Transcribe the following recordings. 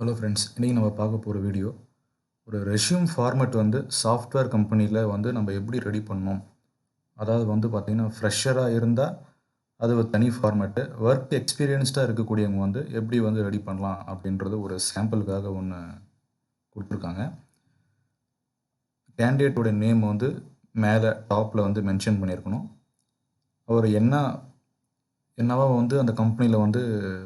Hello friends, இன்றைக்கி நம்ம பார்க்க போகிற வீடியோ ஒரு ரெஸ்யூம் ஃபார்மேட் வந்து சாஃப்ட்வேர் கம்பெனியில் வந்து நம்ம எப்படி ரெடி பண்ணணும். அதாவது வந்து பார்த்திங்கன்னா ஃப்ரெஷராக இருந்தால் அது ஒரு தனி ஃபார்மேட்டு, ஒர்க் எக்ஸ்பீரியன்ஸ்டாக இருக்கக்கூடியவங்க வந்து எப்படி வந்து ரெடி பண்ணலாம் அப்படின்றது ஒரு சாம்பிளுக்காக ஒன்று கொடுத்துருக்காங்க. கேண்டிடேட்டோட நேம் வந்து மேலே டாப்பில் வந்து மென்ஷன் பண்ணியிருக்கணும். அவர் என்னவா வந்து அந்த கம்பெனியில் வந்து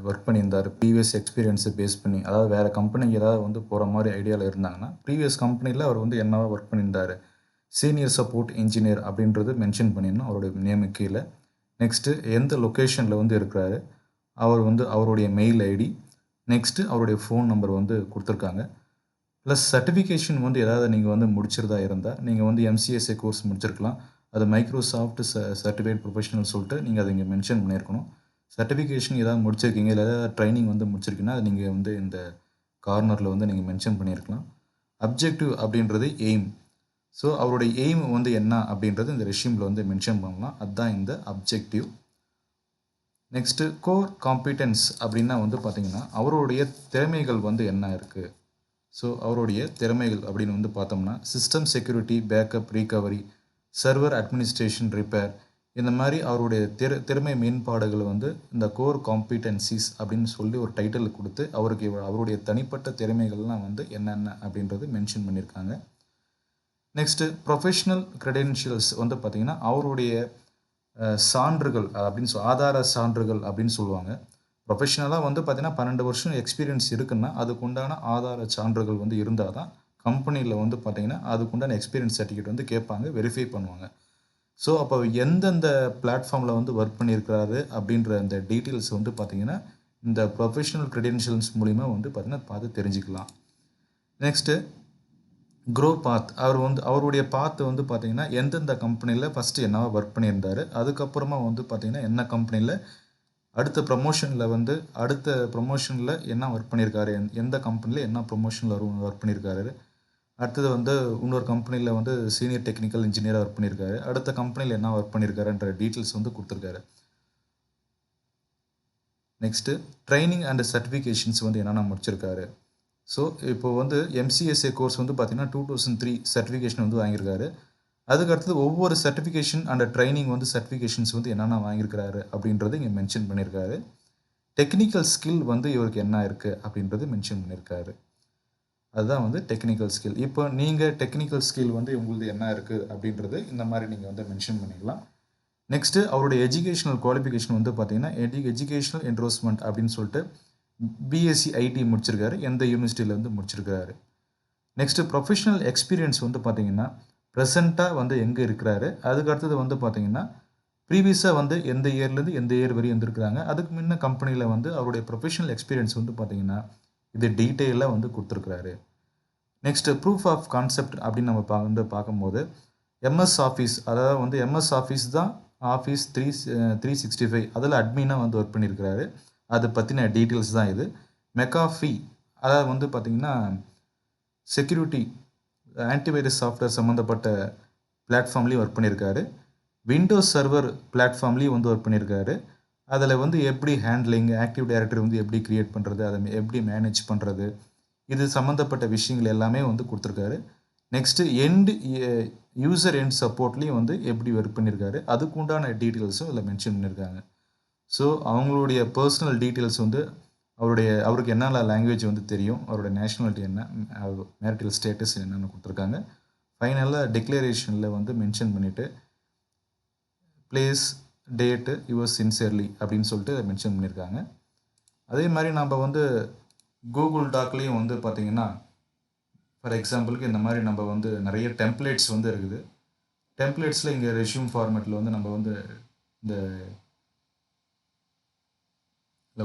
ஒர்க் பண்ணியிருந்தார், ப்ரீவியஸ் எக்ஸ்பீரியன்ஸை பேஸ் பண்ணி. அதாவது வேறு கம்பெனிக்கு ஏதாவது வந்து போகிற மாதிரி ஐடியாவில் இருந்தாங்கன்னா, ப்ரீவியஸ் கம்பெனியில் அவர் வந்து என்னவா ஒர்க் பண்ணியிருந்தார், சீனியர் சப்போர்ட் இன்ஜினியர் அப்படின்றது மென்ஷன் பண்ணிடணும் அவருடைய நேமுக்கு கீழே. நெக்ஸ்ட்டு எந்த லொக்கேஷனில் வந்து இருக்கிறாரு, அவர் வந்து அவருடைய மெயில் ஐடி, நெக்ஸ்ட்டு அவருடைய ஃபோன் நம்பர் வந்து கொடுத்துருக்காங்க. ப்ளஸ் சர்டிஃபிகேஷன் வந்து ஏதாவது நீங்கள் வந்து முடிச்சிருந்தா இருந்தால், நீங்கள் வந்து எம்சிஎஸ்ஏ கோர்ஸ் முடிச்சிருக்கலாம். அது மைக்ரோசாஃப்ட் சர்டிஃபைட் ப்ரொஃபஷனல் சொல்லிட்டு நீங்கள் அதை இங்கே மென்ஷன் பண்ணியிருக்கணும். சர்டிஃபிகேஷன் ஏதாவது முடிச்சிருக்கீங்க, இல்லை ஏதாவது ட்ரைனிங் வந்து முடிச்சிருக்கீங்கன்னா, அது நீங்கள் வந்து இந்த கார்னரில் வந்து நீங்கள் மென்ஷன் பண்ணியிருக்கலாம். அப்ஜெக்டிவ் அப்படின்றது எய்ம். ஸோ அவருடைய எய்ம் வந்து என்ன அப்படின்றது இந்த ரெஸ்யூமில் வந்து மென்ஷன் பண்ணலாம். அதுதான் இந்த அப்ஜெக்டிவ். நெக்ஸ்ட்டு கோர் காம்பிடன்ஸ் அப்படின்னா வந்து பார்த்திங்கன்னா, அவருடைய திறமைகள் வந்து என்ன இருக்குது. ஸோ அவருடைய திறமைகள் அப்படின்னு வந்து பார்த்தோம்னா, system security, backup, recovery, server administration, repair, இந்த மாதிரி அவருடைய திறமை மேம்பாடுகள் வந்து இந்த கோர் காம்பிடன்சிஸ் அப்படின்னு சொல்லி ஒரு டைட்டில் கொடுத்து அவருடைய தனிப்பட்ட திறமைகள்லாம் வந்து என்னென்ன அப்படின்றது மென்ஷன் பண்ணியிருக்காங்க. நெக்ஸ்ட்டு ப்ரொஃபஷ்னல் க்ரெடென்ஷியல்ஸ் வந்து பார்த்திங்கன்னா, அவருடைய சான்றுகள் அப்படின்னு ஆதார சான்றுகள் அப்படின்னு சொல்லுவாங்க. ப்ரொஃபஷ்னலாக வந்து பார்த்தீங்கன்னா 12 வருஷம் எக்ஸ்பீரியன்ஸ் இருக்குன்னா, அதுக்குண்டான ஆதார சான்றுகள் வந்து இருந்தால் தான் கம்பெனியில் வந்து பார்த்தீங்கன்னா, அதுக்குண்டான எக்ஸ்பீரியன்ஸ் சர்டிஃபிகேட் வந்து கேட்பாங்க, வெரிஃபை பண்ணுவாங்க. ஸோ அப்போ எந்தெந்த பிளாட்ஃபார்மில் வந்து ஒர்க் பண்ணியிருக்கிறாரு அப்படின்ற அந்த டீட்டெயில்ஸ் வந்து பார்த்தீங்கன்னா, இந்த ப்ரொஃபஷ்னல் க்ரெடென்ஷியல்ஸ் மூலிமா வந்து பார்த்தீங்கன்னா பார்த்து தெரிஞ்சுக்கலாம். நெக்ஸ்ட்டு க்ரோ பாத். அவருடைய பாத் வந்து பார்த்தீங்கன்னா, எந்தெந்த கம்பெனியில் ஃபஸ்ட்டு என்னவா ஒர்க் பண்ணியிருந்தாரு, அதுக்கப்புறமா வந்து பார்த்தீங்கன்னா, என்ன கம்பெனியில் அடுத்த ப்ரமோஷனில் என்ன ஒர்க் பண்ணியிருக்காரு, எந்த கம்பெனியில் என்ன ப்ரமோஷனில் ஒர்க் பண்ணியிருக்காரு, அடுத்தது வந்து இன்னொரு கம்பெனியில் வந்து சீனியர் டெக்னிக்கல் இன்ஜினியராக ஒர்க் பண்ணியிருக்காரு, அடுத்த கம்பெனியில் என்ன ஒர்க் பண்ணியிருக்காருன்ற டீட்டெயில்ஸ் வந்து கொடுத்துருக்காரு. நெக்ஸ்ட்டு ட்ரைனிங் அண்ட் சர்டிஃபிகேஷன்ஸ் வந்து என்னென்ன முடிச்சிருக்காரு. ஸோ இப்போ வந்து எம்சிஎஸ்ஏ கோர்ஸ் வந்து பார்த்தீங்கன்னா 2003 சர்டிஃபிகேஷன் வந்து வாங்கியிருக்காரு. அதுக்கு அடுத்தது ஒவ்வொரு சர்டிஃபிகேஷன் அண்ட் ட்ரைனிங் வந்து சர்டிஃபிகேஷன்ஸ் வந்து என்னென்ன வாங்கியிருக்காரு அப்படின்றது இங்கே மென்ஷன் பண்ணியிருக்காரு. டெக்னிக்கல் ஸ்கில் வந்து இவருக்கு என்ன இருக்குது அப்படின்றது மென்ஷன் பண்ணியிருக்காரு. அதுதான் வந்து டெக்னிக்கல் ஸ்கில். இப்போ நீங்கள் டெக்னிக்கல் ஸ்கில் வந்து உங்களுது என்ன இருக்குது அப்படின்றது இந்த மாதிரி நீங்கள் வந்து மென்ஷன் பண்ணிக்கலாம். நெக்ஸ்ட்டு அவருடைய எஜுகேஷனல் குவாலிஃபிகேஷன் வந்து பார்த்தீங்கன்னா எஜுகேஷனல் என்ரோல்மெண்ட் அப்படின்னு சொல்லிட்டு பிஎஸ்சி ஐடி முடிச்சிருக்காரு, எந்த யூனிவர்சிட்டியில் வந்து முடிச்சிருக்காரு. நெக்ஸ்ட்டு ப்ரொஃபஷனல் எக்ஸ்பீரியன்ஸ் வந்து பார்த்தீங்கன்னா ப்ரெசண்ட்டாக வந்து எங்கே இருக்கிறாரு, அதுக்கு அடுத்தது வந்து பார்த்தீங்கன்னா ப்ரீவியஸாக வந்து எந்த இயர்லேருந்து எந்த இயர் வரையும் இருந்திருக்கிறாங்க, அதுக்கு முன்ன கம்பெனியில் வந்து அவருடைய ப்ரொஃபஷனல் எக்ஸ்பீரியன்ஸ் வந்து பார்த்தீங்கன்னா இது டீட்டெயிலாக வந்து கொடுத்துருக்குறாரு. நெக்ஸ்ட்டு ப்ரூஃப் ஆஃப் கான்செப்ட் அப்படின்னு நம்ம பார்க்கும்போது எம்எஸ் ஆஃபீஸ், அதாவது வந்து எம்எஸ் ஆஃபீஸ் தான் ஆஃபீஸ் 365 அதில் அட்மினாக வந்து ஒர்க் பண்ணியிருக்கிறாரு. அதை பற்றின டீட்டெயில்ஸ் தான் இது. மெக்காஃபி, அதாவது வந்து பார்த்திங்கன்னா செக்யூரிட்டி ஆன்டிவைரஸ் சாஃப்ட்வேர் சம்மந்தப்பட்ட பிளாட்ஃபார்ம்லேயும் ஒர்க் பண்ணியிருக்காரு. விண்டோஸ் சர்வர் பிளாட்ஃபார்ம்லேயும் வந்து ஒர்க் பண்ணியிருக்காரு. அதில் வந்து எப்படி ஹேண்ட்லிங், ஆக்டிவ் டைரக்டரி வந்து எப்படி க்ரியேட் பண்ணுறது, அதை எப்படி மேனேஜ் பண்ணுறது, இது சம்மந்தப்பட்ட விஷயங்கள் எல்லாமே வந்து கொடுத்துருக்காரு. நெக்ஸ்ட்டு யூசர் எண்ட் சப்போர்ட்லேயும் வந்து எப்படி ஒர்க் பண்ணியிருக்காரு, அதுக்கு உண்டான டீட்டெயில்ஸும் இதில் மென்ஷன் பண்ணியிருக்காங்க. ஸோ அவங்களுடைய பர்சனல் டீட்டெயில்ஸ் வந்து அவருக்கு என்னென்ன லாங்குவேஜ் வந்து தெரியும், அவருடைய நேஷ்னாலிட்டி என்ன, மேரிட்டல் ஸ்டேட்டஸ் என்னென்னு கொடுத்துருக்காங்க. ஃபைனலாக டிக்ளரேஷனில் வந்து மென்ஷன் பண்ணிவிட்டு பிளேஸ், டேட்டு, யுவர்ஸ் சின்சியர்லி அப்படின்னு சொல்லிட்டு மென்ஷன் பண்ணியிருக்காங்க. அதே மாதிரி நம்ம வந்து கூகுள் டாக்லேயும் வந்து பார்த்திங்கன்னா, ஃபார் எக்ஸாம்பிளுக்கு இந்த மாதிரி நம்ம வந்து நிறைய டெம்ப்ளேட்ஸ் வந்து இருக்குது. டெம்ப்ளேட்ஸில் இங்கே ரெஸ்யூம் ஃபார்மேட்டில் வந்து நம்ம வந்து இதில்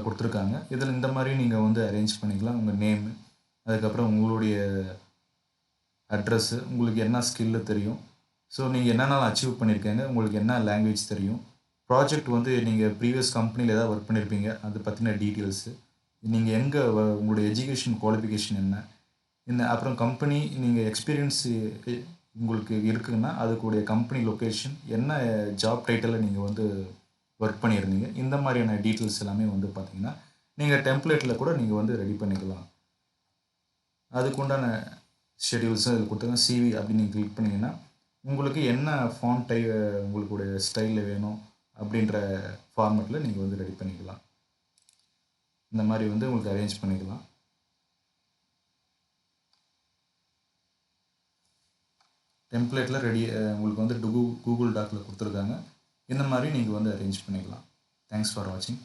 கொடுத்துருக்காங்க. இதில் இந்த மாதிரி நீங்கள் வந்து அரேஞ்ச் பண்ணிக்கலாம். உங்கள் நேமு, அதுக்கப்புறம் உங்களுடைய அட்ரஸ்ஸு, உங்களுக்கு என்ன ஸ்கில்லு தெரியும், ஸோ நீங்கள் என்னென்ன அச்சீவ் பண்ணியிருக்கீங்க, உங்களுக்கு என்ன லாங்குவேஜ் தெரியும், ப்ராஜெக்ட் வந்து நீங்கள் ப்ரீவியஸ் கம்பெனியில் ஏதாவது ஒர்க் பண்ணியிருப்பீங்க, அதை பற்றின டீட்டெயில்ஸு, நீங்கள் எங்கே உங்களுடைய எஜுகேஷன் குவாலிஃபிகேஷன் என்ன, அப்புறம் கம்பெனி நீங்கள் எக்ஸ்பீரியன்ஸு உங்களுக்கு இருக்குதுன்னா அதுக்குடைய கம்பெனி லொக்கேஷன், என்ன ஜாப் டைட்டிலில் நீங்கள் வந்து ஒர்க் பண்ணியிருந்தீங்க, இந்த மாதிரியான டீட்டெயில்ஸ் எல்லாமே வந்து பார்த்தீங்கன்னா நீங்கள் டெம்ப்ளேட்டில் கூட நீங்கள் வந்து ரெடி பண்ணிக்கலாம். அதுக்குண்டான ஷெடியூல்ஸும் இதில் கொடுத்துருங்க. சிவி அப்படின்னு நீங்கள் கிளிக் பண்ணிங்கன்னா உங்களுக்கு என்ன ஃபாண்ட் உங்களுடைய ஸ்டைலில் வேணும் அப்படின்ற ஃபார்மேட்டில் நீங்கள் வந்து ரெடி பண்ணிக்கலாம். இந்த மாதிரி வந்து உங்களுக்கு அரேஞ்ச் பண்ணிக்கலாம். டெம்ப்ளேட்டில் ரெடி உங்களுக்கு வந்து கூகுள் டாக்கில் கொடுத்துருக்காங்க. இந்த மாதிரி நீங்கள் வந்து அரேஞ்ச் பண்ணிக்கலாம். தேங்க்ஸ் ஃபார் வாட்சிங்.